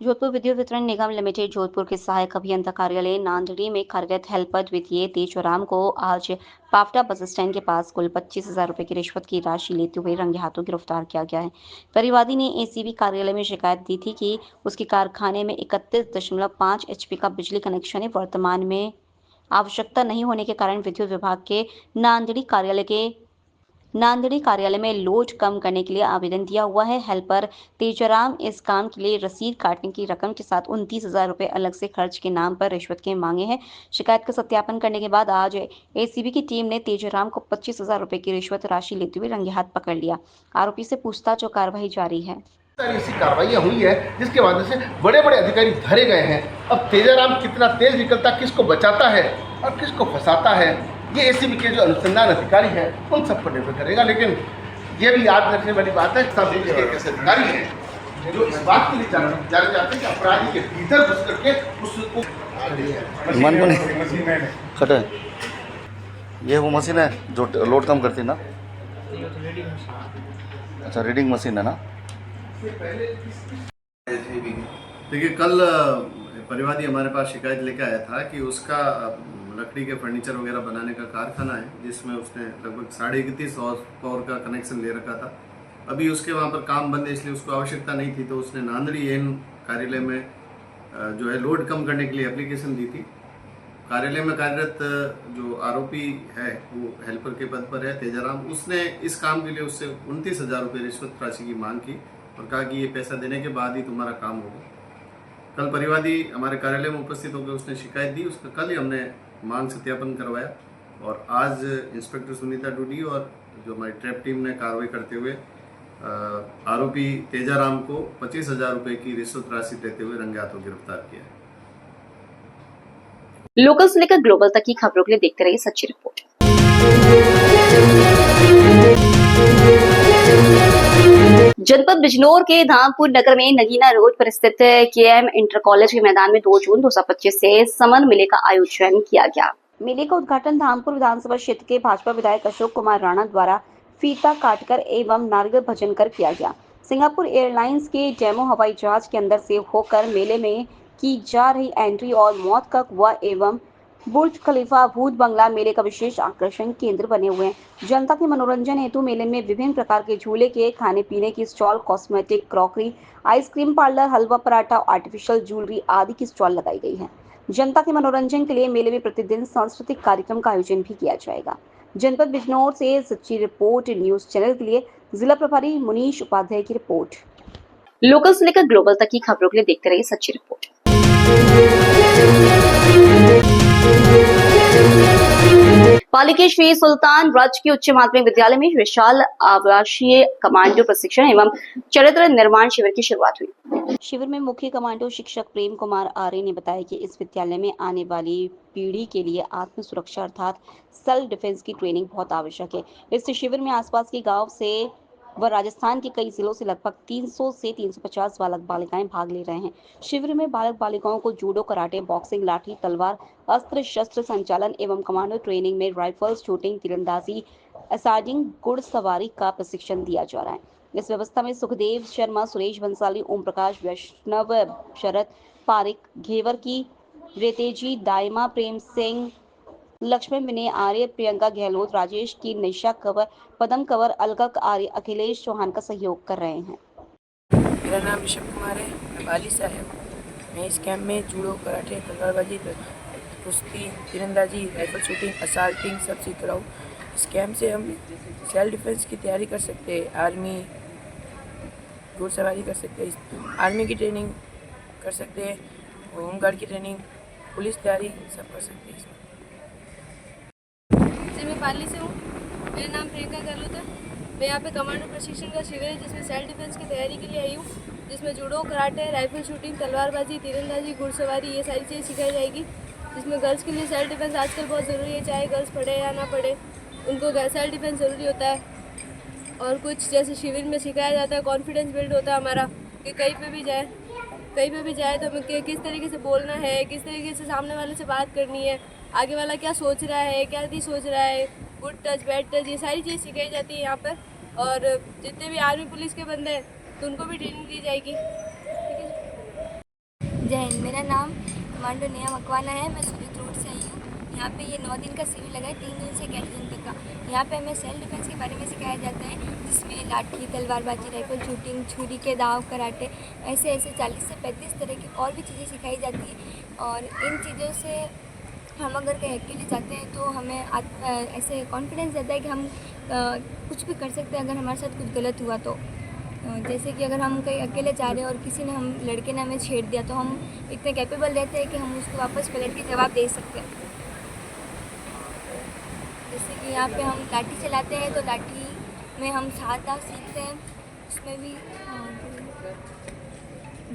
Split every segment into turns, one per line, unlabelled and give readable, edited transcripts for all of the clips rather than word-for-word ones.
जोधपुर विद्युत वितरण निगम लिमिटेड जोधपुर के सहायक अभियंता कार्यालय नांदड़ी में कार्यरत हेल्पर द्वितीय तेजराम को आज पावटा बस स्टैंड के पास कुल 25,000 रुपए की रिश्वत की राशि लेते हुए रंगे हाथों गिरफ्तार किया गया है। परिवादी ने एसीबी कार्यालय में शिकायत दी थी कि उसके कारखाने में 31.5 एचपी का बिजली कनेक्शन है। वर्तमान में आवश्यकता नहीं होने के कारण विद्युत विभाग के नांदेड़ी कार्यालय में लोड कम करने के लिए आवेदन दिया हुआ है। हेल्पर तेजाराम इस काम के लिए रसीद काटने की रकम के साथ 29,000 रुपए अलग से खर्च के नाम पर रिश्वत के मांगे हैं। शिकायत का सत्यापन करने के बाद आज एसीबी की टीम ने तेजाराम को 25,000 रुपए की रिश्वत राशि लेते हुए रंगे हाथ पकड़ लिया। आरोपी से पूछताछ और कार्रवाई जारी है।
ऐसी कार्रवाइयाँ हुई है जिसके वजह से बड़े बड़े अधिकारी धरे गए हैं। अब तेजाराम कितना तेज निकलता, किसको बचाता है और किसको फंसाता है, ये एसीबी के जो अनुसंधान अधिकारी हैं उन सब पर निर्भर करेगा। लेकिन ये भी याद रखने वाली बात है, सब एक ऐसे अधिकारी हैं जो इस बात के लिए जाने जाते हैं कि अपराधी के भीतर घुस करके उसको
मन को नहीं खटे। ये वो मशीन है जो लोड कम करती है ना? अच्छा, रीडिंग मशीन है ना?
देखिए, कल परिवादी हमारे पास शिकायत लेकर आया था कि उसका लकड़ी के फर्नीचर वगैरह बनाने का कारखाना है जिसमें उसने लगभग 31.5 हॉर्स पावर का कनेक्शन ले रखा था। अभी उसके वहाँ पर काम बंद है, इसलिए उसको आवश्यकता नहीं थी, तो उसने नांदड़ी एन कार्यालय में जो है लोड कम करने के लिए एप्लीकेशन दी थी। कार्यालय में कार्यरत जो आरोपी है वो हेल्पर के पद पर है, तेजाराम। उसने इस काम के लिए उससे 29,000 रुपये रिश्वत राशि की मांग की और कहा कि ये पैसा देने के बाद ही तुम्हारा काम होगा। कल परिवादी हमारे कार्यालय में उपस्थित होकर उसने शिकायत दी। उसका कल ही हमने मांग सत्यापन करवाया और आज इंस्पेक्टर सुनीता डूडी और जो हमारी ट्रैप टीम ने कार्रवाई करते हुए आरोपी तेजाराम को 25,000 रुपये की रिश्वत राशि देते हुए रंगे हाथों गिरफ्तार किया।
लोकल से लेकर ग्लोबल तक की खबरों के लिए देखते रहिए सच्ची रिपोर्ट। जनपद बिजनौर के धामपुर नगर में नगीना रोड पर स्थित केएम इंटर कॉलेज के मैदान में 2 जून 2025 से समर मेले का आयोजन किया गया। मेले का उद्घाटन धामपुर विधानसभा क्षेत्र के भाजपा विधायक अशोक कुमार राणा द्वारा फीता काटकर एवं नारियल भजन कर किया गया। सिंगापुर एयरलाइंस के डेमो हवाई जहाज के अंदर से होकर मेले में की जा रही एंट्री और मौत का कुआं एवं बुर्ज खलीफा भूत बंगला मेले का विशेष आकर्षण केंद्र बने हुए हैं। जनता के मनोरंजन हेतु मेले में विभिन्न प्रकार के झूले के खाने पीने की stall, cosmetic, crockery, ice cream parlour, halwa paratha, artificial jewellery आदि की स्टॉल लगाई गई है। जनता के मनोरंजन के लिए मेले में प्रतिदिन सांस्कृतिक कार्यक्रम का आयोजन भी किया जाएगा। जनपद बिजनौर से सच्ची रिपोर्ट न्यूज चैनल के लिए जिला प्रभारी मुनीश उपाध्याय की रिपोर्ट। लोकल से लेकर ग्लोबल तक की खबरों के लिए देखते रहिए सच्ची रिपोर्ट। पाली के श्री सुल्तान राजकीय उच्च माध्यमिक विद्यालय में विशाल आवासीय कमांडो प्रशिक्षण एवं चरित्र निर्माण शिविर की शुरुआत हुई। शिविर में मुख्य कमांडो शिक्षक प्रेम कुमार आर्य ने बताया कि इस विद्यालय में आने वाली पीढ़ी के लिए आत्म सुरक्षा अर्थात सेल्फ डिफेंस की ट्रेनिंग बहुत आवश्यक है। इस शिविर में आसपास के गाँव से व राजस्थान के कई जिलों से लगभग 300 से 350 बालक बालिकाएं भाग ले रहे हैं। शिविर में बालक बालिकाओं को जूडो, कराटे, बॉक्सिंग, लाठी, तलवार, अस्त्र शस्त्र संचालन एवं कमांडो ट्रेनिंग में राइफल शूटिंग, तीरंदाजी, असाइडिंग, घुड़सवारी का प्रशिक्षण दिया जा रहा है। इस व्यवस्था में सुखदेव शर्मा, सुरेश बंसाली, ओम प्रकाश वैष्णव, शरद पारिक, घेवर की रेतेजी, दाइमा प्रेम सिंह, लक्ष्मण विनय आर्य, प्रियंका गहलोत, राजेश की निशा कंवर, पदम कंवर, अलका आर्य, अखिलेश चौहान का सहयोग कर रहे हैं।
मेरा नाम ऋषभ कुमार है, मैं पाली से आया हूँ। मैं इस कैंप में जूडो, कराटे, तलवारबाजी, कुश्ती, तीरंदाजी, राइफल शूटिंग, असाल्टिंग सब सीख रहा हूँ। इस कैंप से हम सेल्फ डिफेंस की तैयारी कर सकते हैं, आर्मी, घुड़सवारी कर सकते हैं, आर्मी की ट्रेनिंग कर सकते हैं, होमगार्ड की ट्रेनिंग, पुलिस तैयारी सब कर सकते हैं।
मैं पाली से हूँ, मेरा नाम प्रियंका गहलोत है। मैं यहाँ पे कमांडो प्रशिक्षण का शिविर है जिसमें सेल्फ डिफेंस की तैयारी के लिए आई हूँ, जिसमें जूडो, कराटे, राइफल शूटिंग, तलवारबाजी, तीरंदाजी, घुड़सवारी ये सारी चीज़ें सिखाई जाएगी। जिसमें गर्ल्स के लिए सेल्फ डिफेंस आजकल बहुत ज़रूरी है, चाहे गर्ल्स पढ़े या ना पढ़े, उनको सेल्फ डिफेंस ज़रूरी होता है। और कुछ जैसे शिविर में सिखाया जाता है, कॉन्फिडेंस बिल्ड होता है हमारा कि कहीं पे भी जाए तो हमें किस तरीके से बोलना है, किस तरीके से सामने वाले से बात करनी है, आगे वाला क्या सोच रहा है, क्या नहीं सोच रहा है, गुड टच, बैड टच, ये सारी चीज़ सिखाई जाती है यहाँ पर। और जितने भी आर्मी पुलिस के बंदे हैं तो उनको भी ट्रेनिंग दी जाएगी। ठीक है।
जय हिंद। मेरा नाम कमांडो नेहा मकवाना है। मैं सूरत रोड से आई हूँ। यहाँ पे ये 9 दिन का शिविर लगा है, 3 जून से 11 जून तक का। यहाँ पे हमें सेल्फ डिफेंस के बारे में सिखाया जाता है, जिसमें लाठी, तलवारबाजी, राइफल शूटिंग, छुरी के दाव, कराटे, ऐसे 40 से 35 तरह की और भी चीज़ें सिखाई जाती है। और इन चीज़ों से हम अगर कहीं अकेले जाते हैं तो हमें ऐसे कॉन्फिडेंस रहता है कि हम कुछ भी कर सकते हैं अगर हमारे साथ कुछ गलत हुआ तो। जैसे कि अगर हम कहीं अकेले जा रहे हैं और किसी ने हम लड़के ने हमें छेड़ दिया तो हम इतने कैपेबल रहते हैं कि हम उसको वापस पलट के जवाब दे सकते हैं। जैसे कि यहाँ पे हम लाठी चलाते हैं तो लाठी में हम 7 दाव सीखते हैं। उसमें भी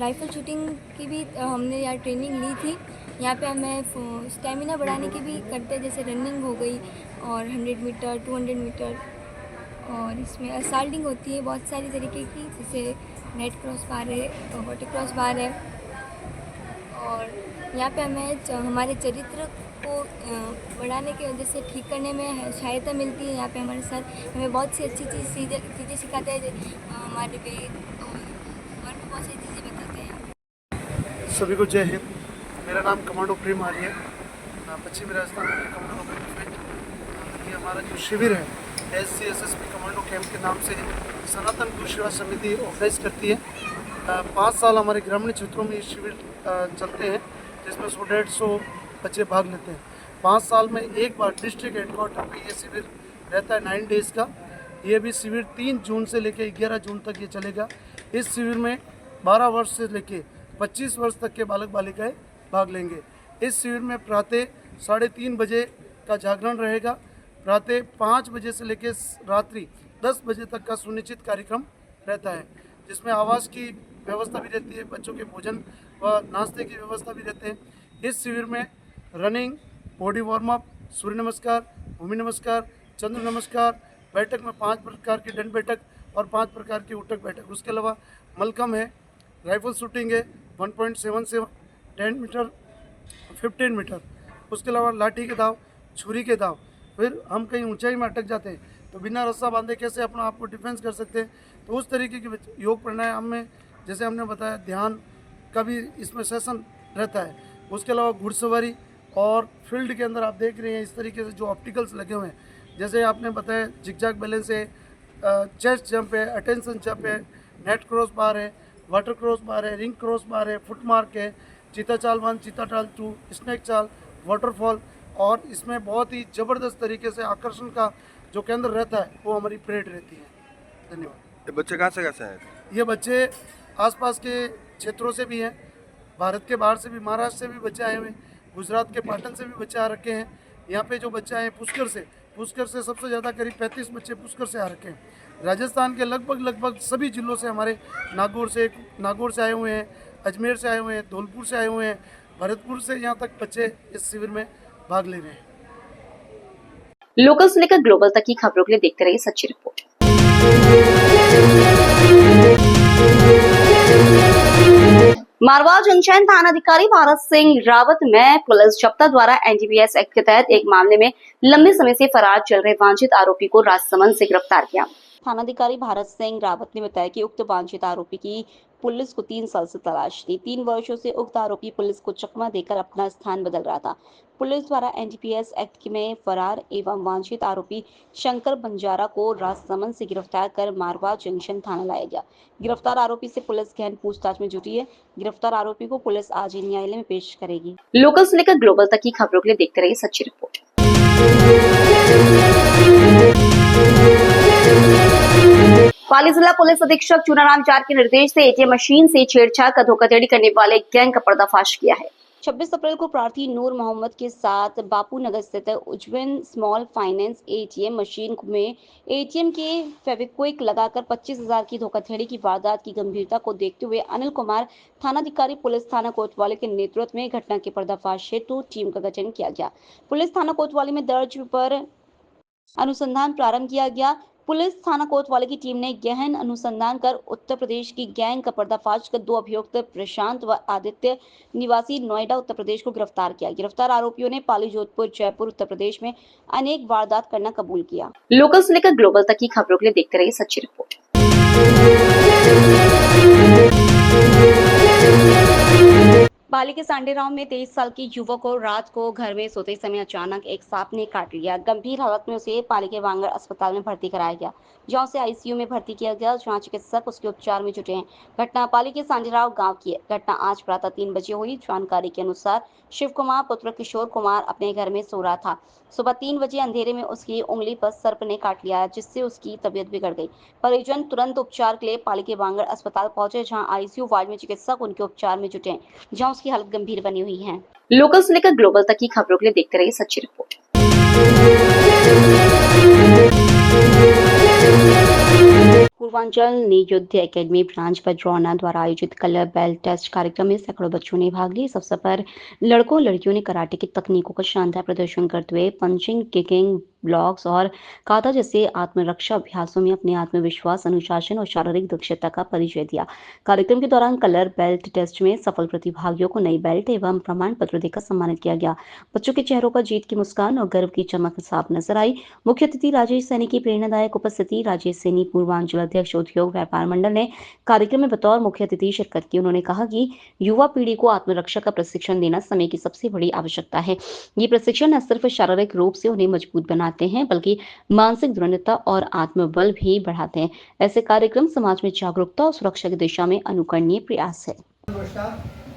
राइफल शूटिंग की भी हमने यहाँ ट्रेनिंग ली थी। यहाँ पे हमें स्टेमिना बढ़ाने की भी करते हैं, जैसे रनिंग हो गई और 100 मीटर, 200 मीटर। और इसमें असॉल्टिंग होती है बहुत सारी तरीके की, जैसे नेट क्रॉस बार है, वाटर क्रॉस बार है। और यहाँ पे हमें हमारे चरित्र को बढ़ाने की वजह से ठीक करने में सहायता मिलती है। यहाँ पे हमारे सर हमें बहुत सी अच्छी चीज़ें सिखाते हैं, हमारे वेद और भी बहुत सारी चीज़ें बताते हैं।
सभी को जय हिंद। मेरा नाम कमांडो प्रेम आर्य है। पश्चिमी राजस्थान के कमांडो ये हमारा जो शिविर है SCSSP कमांडो कैंप के नाम से सनातन गौ सेवा समिति ऑर्गेनाइज करती है। 5 साल हमारे ग्रामीण क्षेत्रों में ये शिविर चलते हैं, जिसमें 100-150 बच्चे भाग लेते हैं। 5 साल में एक बार डिस्ट्रिक्ट हेडक्वार्टर पे ये शिविर रहता है 9 डेज़ का। ये भी शिविर 3 जून से लेकर 11 जून तक ये चलेगा। इस शिविर में 12 वर्ष से लेकर 25 वर्ष तक के बालक बालिकाएँ भाग लेंगे। इस शिविर में प्रातः 3:30 बजे का जागरण रहेगा। प्रातः 5 बजे से लेकर रात्रि 10 बजे तक का सुनिश्चित कार्यक्रम रहता है, जिसमें आवास की व्यवस्था भी रहती है, बच्चों के भोजन व नाश्ते की व्यवस्था भी रहते हैं। इस शिविर में रनिंग, बॉडी वार्म अप, सूर्य नमस्कार, भूमि नमस्कार, चंद्र नमस्कार, बैठक में 5 प्रकार की दंड बैठक और 5 प्रकार की उठक बैठक। उसके अलावा मलखम है, राइफल शूटिंग है 1.7 से 10 मीटर, 15 मीटर। उसके अलावा लाठी के दाव, छुरी के दाव। फिर हम कहीं ऊंचाई में अटक जाते हैं तो बिना रस्सा बांधे कैसे अपना आप को डिफेंस कर सकते हैं, तो उस तरीके की योग प्राणायाम में जैसे हमने बताया ध्यान का भी इसमें सेशन रहता है। उसके अलावा घुड़सवारी और फील्ड के अंदर आप देख रहे हैं इस तरीके से जो ऑप्टिकल्स लगे हुए हैं, जैसे आपने बताया जिगजैग बैलेंस है, चेस्ट जंप है, अटेंशन जंप है, नेट क्रॉस बार है, वाटर क्रॉस बार है, रिंग क्रॉस बार है, फुट मार्क है, चीता चाल 1, चीता चाल 2, स्नेक चाल, वाटरफॉल। और इसमें बहुत ही ज़बरदस्त तरीके से आकर्षण का जो केंद्र रहता है वो हमारी परेड रहती है। धन्यवाद।
बच्चे कहाँ से कैसे हैं?
ये बच्चे आसपास के क्षेत्रों से भी हैं, भारत के बाहर से भी, महाराष्ट्र से भी बच्चे आए हुए हैं, गुजरात के पाटन से भी बच्चे आ रखे हैं। यहाँ पे जो बच्चे आए हैं पुष्कर से सबसे ज़्यादा करीब 35 बच्चे पुष्कर से आ रखे हैं। राजस्थान के लगभग सभी जिलों से हमारे नागौर से आए हुए हैं, अजमेर से आए हुए हैं, धौलपुर से आए हुए हैं, भरतपुर से यहाँ तक बच्चे इस शिविर में भाग ले रहे हैं।
लोकल से लेकर ग्लोबल तक की खबरों के लिए देखते रहिए सच्ची रिपोर्ट। मारवाड़ जंक्शन थानाधिकारी भारत सिंह रावत में पुलिस जप्ता द्वारा NDPS एक्ट के तहत एक मामले में लंबे समय से फरार चल रहे वांछित आरोपी को राजसमंद से गिरफ्तार किया। थानाधिकारी भारत सिंह रावत ने बताया कि उक्त वांछित आरोपी की पुलिस को 3 साल से तलाश थी। 3 वर्षों से उक्त आरोपी पुलिस को चकमा देकर अपना स्थान बदल रहा था। पुलिस द्वारा NDPS एक्ट में फरार एवं वांछित आरोपी शंकर बंजारा को राजसमंद से गिरफ्तार कर मारवाड़ जंक्शन थाना लाया गया। गिरफ्तार आरोपी से पुलिस गहन पूछताछ में जुटी है। गिरफ्तार आरोपी को पुलिस आज ही न्यायालय में पेश करेगी। लोकल से लेकर ग्लोबल तक की खबरों के लिए देखते रहिए सच्ची रिपोर्ट। पाली जिला पुलिस अधीक्षक चुनाराम चार के निर्देश से ATM मशीन से छेड़छाड़ का धोखाधड़ी करने वाले गैंग का पर्दाफाश किया है। 26 अप्रैल को प्रार्थी नूर मोहम्मद के साथ बापू नगर स्थित उज्जवल स्मॉल फाइनेंस ATM मशीन में ATM के फेविक्विक लगाकर 25,000 की धोखाधड़ी की वारदात की गंभीरता को देखते हुए अनिल कुमार थानाधिकारी पुलिस थाना कोतवाली के नेतृत्व में घटना के पर्दाफाश हेतु टीम का गठन किया गया। पुलिस थाना कोतवाली में दर्ज पर अनुसंधान प्रारंभ किया गया। पुलिस थाना कोतवाली की टीम ने गहन अनुसंधान कर उत्तर प्रदेश की गैंग का पर्दाफाश कर 2 अभियुक्त प्रशांत व आदित्य निवासी नोएडा उत्तर प्रदेश को गिरफ्तार किया। गिरफ्तार आरोपियों ने पाली, जोधपुर, जयपुर उत्तर प्रदेश में अनेक वारदात करना कबूल किया। लोकल से लेकर ग्लोबल तक की खबरों के लिए देखते रहिए सच्ची रिपोर्ट। पाली के सांडेराव में 23 साल की युवक को रात को घर में सोते समय अचानक एक सांप ने काट लिया। गंभीर हालत में उसे पाली के वांगड़ अस्पताल में भर्ती कराया गया, जहां उसे आईसीयू में भर्ती किया गया, जहां चिकित्सक उसके उपचार में जुटे हैं। घटना पाली के सांडेराव गांव की है। घटना आज प्रातः 3 बजे हुई। जानकारी के अनुसार शिव कुमार पुत्र किशोर कुमार अपने घर में सो रहा था। सुबह 3 बजे अंधेरे में उसकी उंगली पर सर्प ने काट लिया, जिससे उसकी तबीयत बिगड़ गई। परिजन तुरंत उपचार के लिए पाली के वांगड़ अस्पताल पहुंचे, जहां आईसीयू वार्ड में चिकित्सक उनके उपचार में जुटे हैं, जहां उसकी हालत गंभीर बनी हुई है। लोकल से लेकर ग्लोबल तक की खबरों के लिए देखते रहिए सच्ची रिपोर्ट। पूर्वांचल नियुद्ध एकेडमी ब्रांच बजरौना द्वारा आयोजित कलर बेल्ट टेस्ट कार्यक्रम में सैकड़ों बच्चों ने भाग लिया। इस अवसर पर लड़कों लड़कियों ने कराटे की तकनीकों का शानदार प्रदर्शन करते हुए पंचिंग, किकिंग, ब्लॉक्स और काता जैसे आत्मरक्षा अभ्यासों में अपने आत्मविश्वास, अनुशासन और शारीरिक दक्षता का परिचय दिया। कार्यक्रम के दौरान कलर बेल्ट टेस्ट में सफल प्रतिभागियों को नई बेल्ट एवं प्रमाण पत्र देकर सम्मानित किया गया। बच्चों के चेहरों पर जीत की मुस्कान और गर्व की चमक साफ नजर आई। मुख्य अतिथि राजेश सैनी की प्रेरणादायक उपस्थिति। राजेश सैनी पूर्वांचल अध्यक्ष उद्योग व्यापार मंडल ने कार्यक्रम में बतौर मुख्य अतिथि शिरकत की। उन्होंने कहा कि युवा पीढ़ी को आत्मरक्षा का प्रशिक्षण देना समय की सबसे बड़ी आवश्यकता है। ये प्रशिक्षण न सिर्फ शारीरिक रूप से उन्हें मजबूत बनाते हैं, बल्कि मानसिक दृढ़ता और आत्मबल भी बढ़ाते हैं। ऐसे कार्यक्रम समाज में जागरूकता और सुरक्षा की दिशा में अनुकरणीय प्रयास है।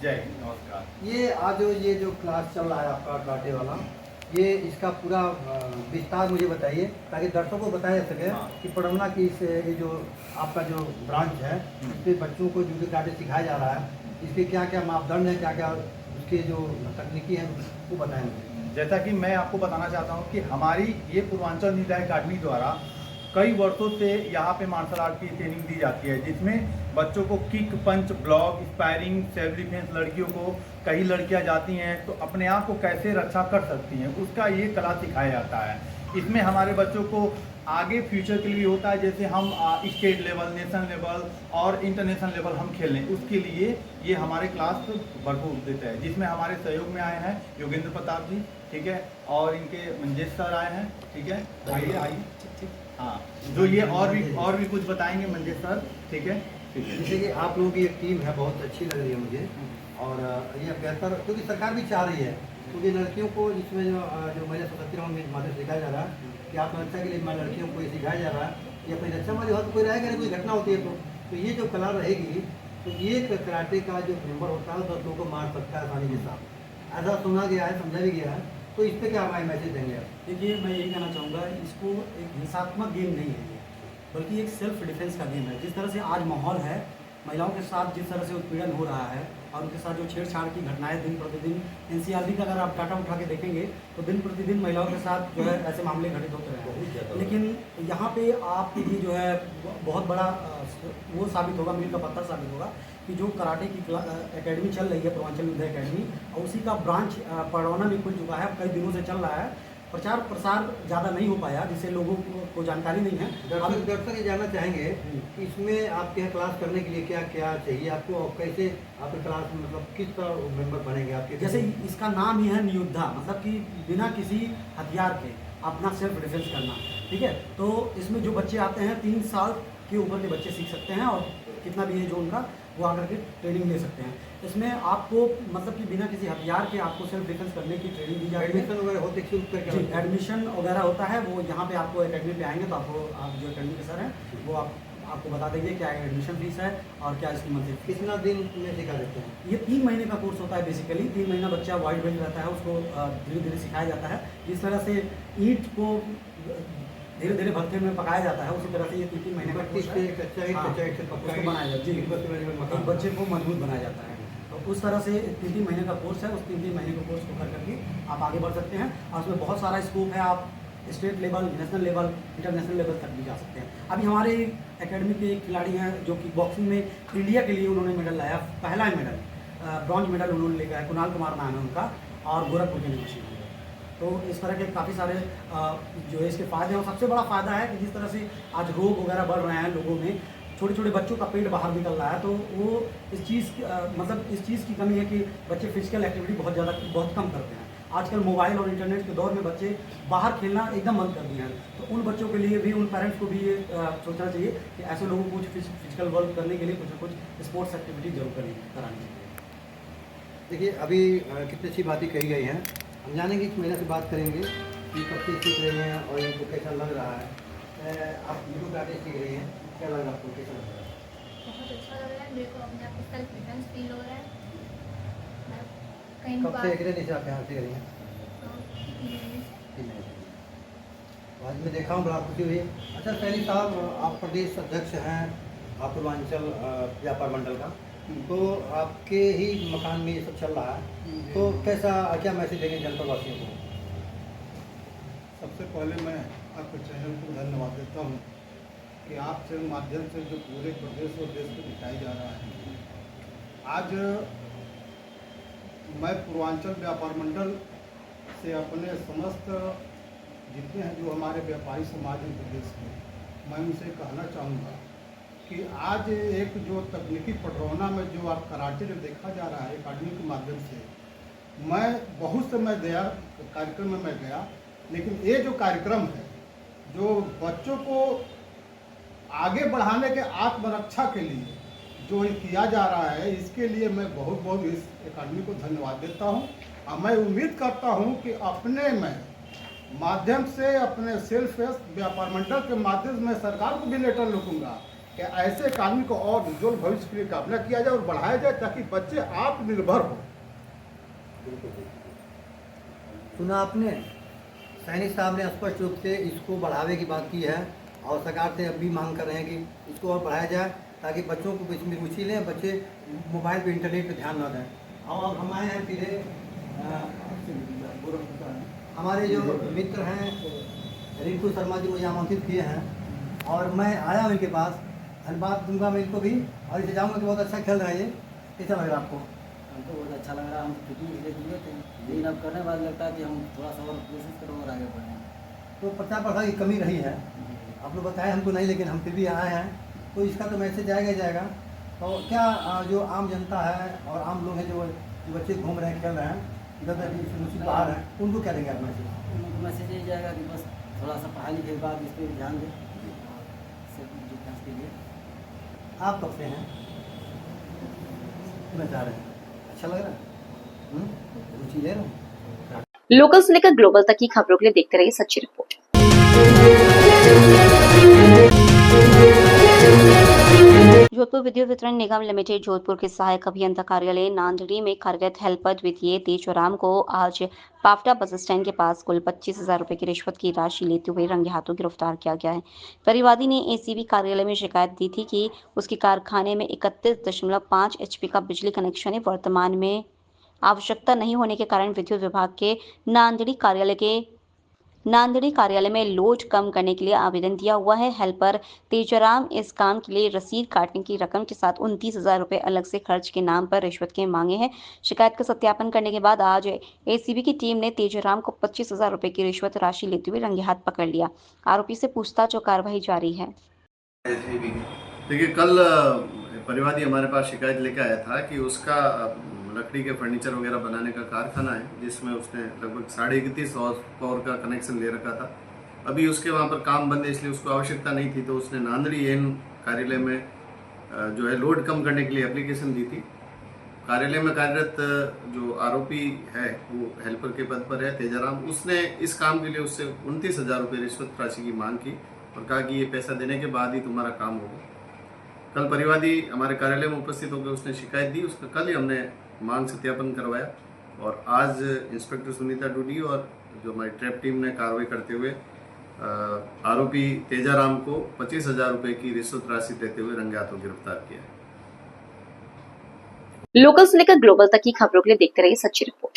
जय नमस्कार।
ये जो क्लास चल रहा है आपका कराटे वाला, ये इसका पूरा विस्तार मुझे बताइए, ताकि दर्शकों को बताया जा सके कि पड़मना की ये जो आपका जो ब्रांच है, इसके बच्चों को जूडो कराटे सिखाया जा रहा है, इसके क्या क्या मापदंड है, क्या क्या उसके जो तकनीकी है वो बताएं मुझे।
जैसा कि मैं आपको बताना चाहता हूँ कि हमारी ये पूर्वांचल नियुद्ध एकेडमी द्वारा कई वर्षों से यहाँ पे मार्शल आर्ट की ट्रेनिंग दी जाती है, जिसमें बच्चों को किक, पंच, ब्लॉक, स्पायरिंग, सेल्फ डिफेंस, लड़कियों को कई लड़कियाँ जाती हैं तो अपने आप को कैसे रक्षा कर सकती हैं, उसका ये कला सिखाया जाता है। इसमें हमारे बच्चों को आगे फ्यूचर के लिए होता है, जैसे हम स्टेट लेवल, नेशनल लेवल और इंटरनेशनल लेवल हम खेल लें, उसके लिए ये हमारे क्लास भरपूर देता है, जिसमें हमारे सहयोग में आए हैं योगेंद्र प्रताप जी, ठीक है, और इनके मंजेश सर आए हैं, ठीक है, आइए हाँ, जो ये और भी कुछ बताएंगे मंजेश सर, ठीक है।
जैसे कि आप लोगों की एक टीम है, बहुत अच्छी लग रही है मुझे, और ये बेहतर, क्योंकि सरकार भी चाह रही है, क्योंकि लड़कियों को इसमें जो महिला सशक्तिकरण में माध्यम से सिखाया जा रहा है कि आत्मरक्षा के लिए लड़कियों को ये सिखाया जा रहा है कि अपनी रक्षा वाली बात कोई रहेगा, कोई घटना होती है तो ये जो कला रहेगी, तो ये कराटे का जो मेंबर होता है 10 लोगों को मार सकता है आसानी के साथ, ऐसा सुना गया है, समझा भी गया है। तो इस पर क्या हमारे मैसेज देंगे आप?
देखिए, मैं यही कहना चाहूँगा, इसको एक हिंसात्मक गेम नहीं है, बल्कि एक सेल्फ डिफेंस का गेम है। जिस तरह से आज माहौल है, महिलाओं के साथ जिस तरह से उत्पीड़न हो रहा है और उनके साथ जो छेड़छाड़ की घटनाएं दिन प्रतिदिन, एनसीआरबी का अगर आप डाटा उठा के देखेंगे तो दिन प्रतिदिन महिलाओं के साथ जो है ऐसे मामले घटित होते रहे हैं। लेकिन यहाँ पे आपके लिए जो है बहुत बड़ा वो साबित होगा, मील का पत्थर साबित होगा कि जो कराटे की एकेडमी चल रही है, पूर्वांचल नियुद्ध एकेडमी, और उसी का ब्रांच पड़ौना में खुल चुका है, कई दिनों से चल रहा है। प्रचार प्रसार ज़्यादा नहीं हो पाया, जिससे लोगों को जानकारी नहीं है।
दर्शक ये जानना चाहेंगे कि इसमें आपके यहाँ क्लास करने के लिए क्या क्या चाहिए आपको, और कैसे आपके क्लास में मतलब किस तरह मेंबर बनेंगे आपके?
जैसे इसका नाम ही है नियुद्धा, मतलब कि बिना किसी हथियार के अपना सेल्फ डिफेंस करना, ठीक है। तो इसमें जो बच्चे आते हैं 3 साल के ऊपर के बच्चे सीख सकते हैं, और कितना भी है जो उनका वो आकर के ट्रेनिंग ले सकते हैं। इसमें आपको मतलब कि बिना किसी हथियार के आपको सेल्फ डिफेंस करने की ट्रेनिंग दी जाती है।
एडमिशन वगैरह होते हैं?
एडमिशन वगैरह होता है, वो यहाँ पे आपको एकेडमी पे आएंगे तो आपको आप जो एकेडमी के सर हैं वो आपको बता देंगे क्या एडमिशन फीस है और क्या इसकी मंथली।
कितना दिन में सिखा देते हैं?
ये 3 महीने का कोर्स होता है बेसिकली। 3 महीना बच्चा वाइट बेल्ट रहता है, उसको धीरे धीरे सिखाया जाता है। जिस तरह से ईंट को धीरे धीरे भट्ठे में पकाया जाता है, उसी तरह से ये 3 महीने का कोर्स है, उसको बनाया जाता है, बच्चे को मजबूत बनाया जाता है। तो उस तरह से 3 महीने का कोर्स है, उस 3 महीने का कोर्स को कर करके आप आगे बढ़ सकते हैं, और उसमें बहुत सारा स्कोप है। आप state level, national level, international level तक भी जा सकते हैं। अभी हमारे एकेडमी के एक खिलाड़ी हैं जो कि बॉक्सिंग में इंडिया के लिए उन्होंने मेडल लाया, पहला मेडल, ब्रॉन्ज मेडल उन्होंने लेकर आया, कुणाल कुमार नाम है उनका, और गोरखपुर के निवासी हैं। तो इस तरह के काफ़ी सारे जो है इसके फ़ायदे हैं। और सबसे बड़ा फ़ायदा है कि जिस तरह से आज रोग वगैरह बढ़ रहे हैं लोगों में, छोटे छोटे बच्चों का पेट बाहर निकल रहा है, तो वो इस चीज़ की कमी है कि बच्चे फिजिकल एक्टिविटी बहुत कम करते हैं। आजकल मोबाइल और इंटरनेट के दौर में बच्चे बाहर खेलना एकदम बंद कर दिए हैं। तो उन बच्चों के लिए भी, उन पेरेंट्स को भी ये सोचना चाहिए कि ऐसे लोगों को कुछ फिजिकल वर्क करने के लिए कुछ ना कुछ स्पोर्ट्स एक्टिविटी जरूर करानी चाहिए।
देखिए अभी कितनी अच्छी बातें कही गई हैं। हम जानेंगे इस महीने से बात करेंगे कि कब से सीख रही हैं और इनको कैसा लग रहा है। आप वीडियो कराटे सीख रही हैं, क्या लग रहा है आपको, कैसा लग रहा है?
बहुत अच्छा लग रहा है मेरे को, अपने आप को सेल्फ डिफेंस फील हो रहा है। मैं कहीं
कब से अकेले से आप यहाँ सीख रही हैं? आज मैं देखा हूँ बड़ा खुशी हुई। अच्छा सैनी साहब, आप प्रदेश अध्यक्ष हैं आप पूर्वांचल व्यापार मंडल का, तो आपके ही मकान में ये सब चल रहा है, तो कैसा क्या मैसेज देंगे जनता वासियों को?
सबसे पहले मैं आपके चैनल को धन्यवाद देता हूँ कि आपके माध्यम से जो पूरे प्रदेश और देश को दिखाया जा रहा है। आज मैं पूर्वांचल व्यापार मंडल से अपने समस्त जितने हैं जो हमारे व्यापारी समाज हैं प्रदेश के, मैं उनसे कहना चाहूँगा कि आज एक जो तकनीकी पटरौना में जो आप कराटे जो देखा जा रहा है अकाडमी के माध्यम से, मैं बहुत से मैं गया कार्यक्रम में मैं गया, लेकिन ये जो कार्यक्रम है जो बच्चों को आगे बढ़ाने के आत्मरक्षा के लिए जो ये किया जा रहा है, इसके लिए मैं बहुत बहुत इस अकाडमी को धन्यवाद देता हूँ। और मैं उम्मीद करता हूँ कि अपने में माध्यम से अपने सेल्फ व्यापार मंडल के माध्यम से मैं सरकार को भी लेटर लिखूंगा कि ऐसे अकादमी को और उज्ज्वल भविष्य के लिए कामना किया जाए और बढ़ाया जाए ताकि बच्चे आत्मनिर्भर हो।
सुना आपने, सैनी साहब ने स्पष्ट रूप से इसको बढ़ावे की बात की है और सरकार से अब भी मांग कर रहे हैं कि इसको और बढ़ाया जाए ताकि बच्चों को इसमें रुचि लें, बच्चे मोबाइल पे इंटरनेट पे ध्यान न दें। और अब हम आए हैं सीधे हमारे जो मित्र हैं रिंकू शर्मा जी मुझे आमंत्रित किए हैं और मैं आया हूँ इनके पास, धन्यवाद दूंगा मैं इनको भी और इसे जाऊँगा कि बहुत अच्छा खेल रहा है। ये कैसा लग रहा है आपको?
हमको बहुत अच्छा लग रहा है। हम तो फिटिंग इसलिए दिए थे, लेकिन अब करने बाद लगता है कि हम थोड़ा सा और कोशिश करो और आगे बढ़ें।
तो 50% की कमी रही है, आप लोग बताएं हमको नहीं, लेकिन हम फिर भी आए हैं तो इसका तो मैसेज जाएगा ही जाएगा। तो क्या जो आम जनता है और आम लोग हैं जो बच्चे घूम रहे हैं खेल रहे हैं इधर उधर बाहर हैं, उनको क्या देंगे आप मैसेज?
उनको मैसेज यही जाएगा कि बस थोड़ा सा पढ़ाई लिखे के बाद इस पर ध्यान दें सेल्फ डिफेंस के लिए।
आप कब से हैं? मैं चाह रहे हैं, अच्छा लग रहा है, रुचि ले रहे हैं।
लोकल से लेकर ग्लोबल तक की खबरों के लिए देखते रहिए सच्ची रिपोर्ट। जोधपुर विद्युत वितरण निगम लिमिटेड जोधपुर के सहायक अभियंता कार्यालय नांदड़ी में कार्यरत हेल्पर द्वितीय तेजराम को आज पावटा बस स्टैंड के पास कुल 25,000 रुपए की रिश्वत की राशि लेते हुए रंगे हाथों गिरफ्तार किया गया है। परिवादी ने एसीबी कार्यालय में शिकायत दी थी कि उसके कारखाने में 31.5 HP का बिजली कनेक्शन है। वर्तमान में आवश्यकता नहीं होने के कारण विद्युत विभाग के नांदेड़ी कार्यालय में लोड कम करने के लिए आवेदन दिया हुआ है। हेल्पर तेजराम इस काम के लिए रसीद काटने की रकम के साथ 29,000 रुपए अलग से खर्च के नाम पर रिश्वत के मांगे हैं। शिकायत का सत्यापन करने के बाद आज एसीबी की टीम ने तेजराम को 25,000 रुपए की रिश्वत राशि लेते हुए रंगे हाथ पकड़ लिया। आरोपी से पूछताछ और कार्रवाई जारी है।
देखिए कल परिवादी हमारे पास शिकायत लेकर आया था कि उसका लकड़ी के फर्नीचर वगैरह बनाने का कारखाना है जिसमें उसने लगभग 31.5 पावर का कनेक्शन ले रखा था। अभी उसके वहाँ पर काम बंद है इसलिए उसको आवश्यकता नहीं थी, तो उसने नांदड़ी एन कार्यालय में जो है लोड कम करने के लिए एप्लीकेशन दी थी। कार्यालय में कार्यरत जो आरोपी है वो हेल्पर के पद पर है तेजाराम, उसने इस काम के लिए उससे 29,000 रुपये रिश्वत राशि की मांग की और कहा कि ये पैसा देने के बाद ही तुम्हारा काम होगा। कल परिवादी हमारे कार्यालय में उपस्थित होकर उसने शिकायत दी, उसका कल ही हमने मांग सत्यापन करवाया और आज इंस्पेक्टर सुनीता डूडी और जो हमारी ट्रैप टीम ने कार्रवाई करते हुए आरोपी तेजाराम को 25,000 रुपये की रिश्वत राशि देते हुए रंगे हाथों गिरफ्तार किया।
लोकल से लेकर ग्लोबल तक की खबरों के लिए देखते रहिए सच्ची रिपोर्ट।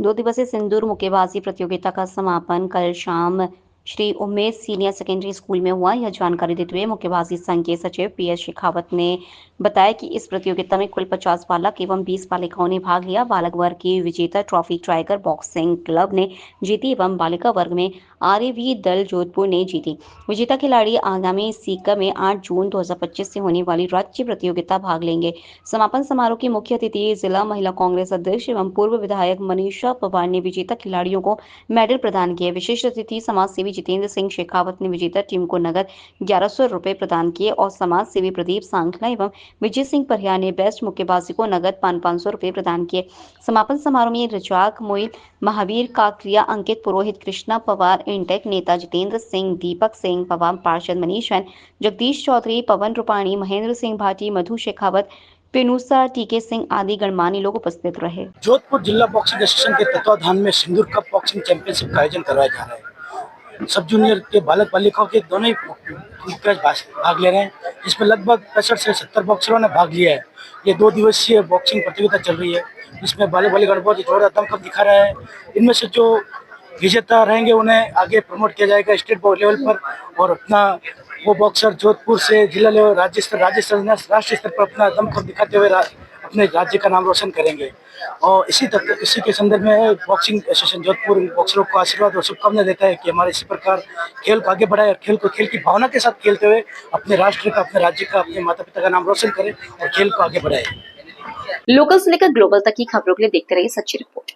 दो दिवसीय सिंदूर मुक्केबाजी प्रतियोगिता का समापन कल शाम Shri Umesh senior secondary school में हुआ। यह जानकारी देते हुए मुक्केबाजी संघ के सचिव PS शेखावत ने बताया कि इस प्रतियोगिता में कुल 50 बालक एवं 20 बालिकाओं ने भाग लिया। बालक वर्ग की विजेता ट्रॉफी टाइगर बॉक्सिंग क्लब ने जीती एवं बालिका वर्ग में RAV दल जोधपुर ने जीती। विजेता खिलाड़ी आगामी सीकर में 8 जून 2025 से होने वाली राज्य प्रतियोगिता भाग लेंगे। समापन समारोह की मुख्य अतिथि जिला महिला कांग्रेस अध्यक्ष एवं पूर्व विधायक मनीषा पवार ने विजेता खिलाड़ियों को मेडल प्रदान किए। विशिष्ट अतिथि समाज सेवी जितेंद्र सिंह शेखावत ने विजेता टीम को नगद 1100 रुपए प्रदान किए और समाज सेवी प्रदीप सांखला एवं विजय सिंह परिहार ने बेस्ट मुक्केबाजी को नगद 500 रुपए प्रदान किए। समापन समारोह में रजाक मोइल, महावीर काकरिया, अंकित पुरोहित, कृष्णा पवार, इंटेक नेता जितेंद्र सिंह, दीपक सिंह पवार, पार्षद मनीष जैन, जगदीश चौधरी, पवन रूपाणी, महेंद्र सिंह भाटी, मधु शेखावत, पेनूसा, टीके सिंह आदि गणमान्य लोग उपस्थित रहे।
जोधपुर जिला बॉक्सिंग एसोसिएशन के तत्वाधान में सिंदूर कप बॉक्सिंग चैंपियनशिप का आयोजन करवाया जा रहा है। सब जूनियर के बालक बालिकाओं के दोनों ही भाग ले रहे हैं, जिसमें लगभग 65 से 70 बॉक्सरों ने भाग लिया है। ये 2 दिवसीय बॉक्सिंग प्रतियोगिता चल रही है, जिसमें बालक बालिका बहुत ही जोरदार दमखम दिखा रहा है। इनमें से जो विजेता रहेंगे उन्हें आगे प्रमोट किया जाएगा स्टेट लेवल पर, और अपना वो बॉक्सर जोधपुर से जिला लेवल, राज्य स्तर, राष्ट्रीय स्तर पर अपना दमखम दिखाते हुए अपने राज्य का नाम रोशन करेंगे। और इसी के संदर्भ में बॉक्सिंग एसोसिएशन जोधपुर बॉक्सरों को आशीर्वाद और शुभकामनाएं देता है कि हमारे इसी प्रकार खेल को आगे बढ़ाए और खेल की भावना के साथ खेलते हुए अपने राष्ट्र का, अपने राज्य का, अपने माता पिता का नाम रोशन करें और खेल को आगे बढ़ाए।
लोकल से लेकर ग्लोबल तक की खबरों के लिए देखते रहिए सच्ची रिपोर्ट।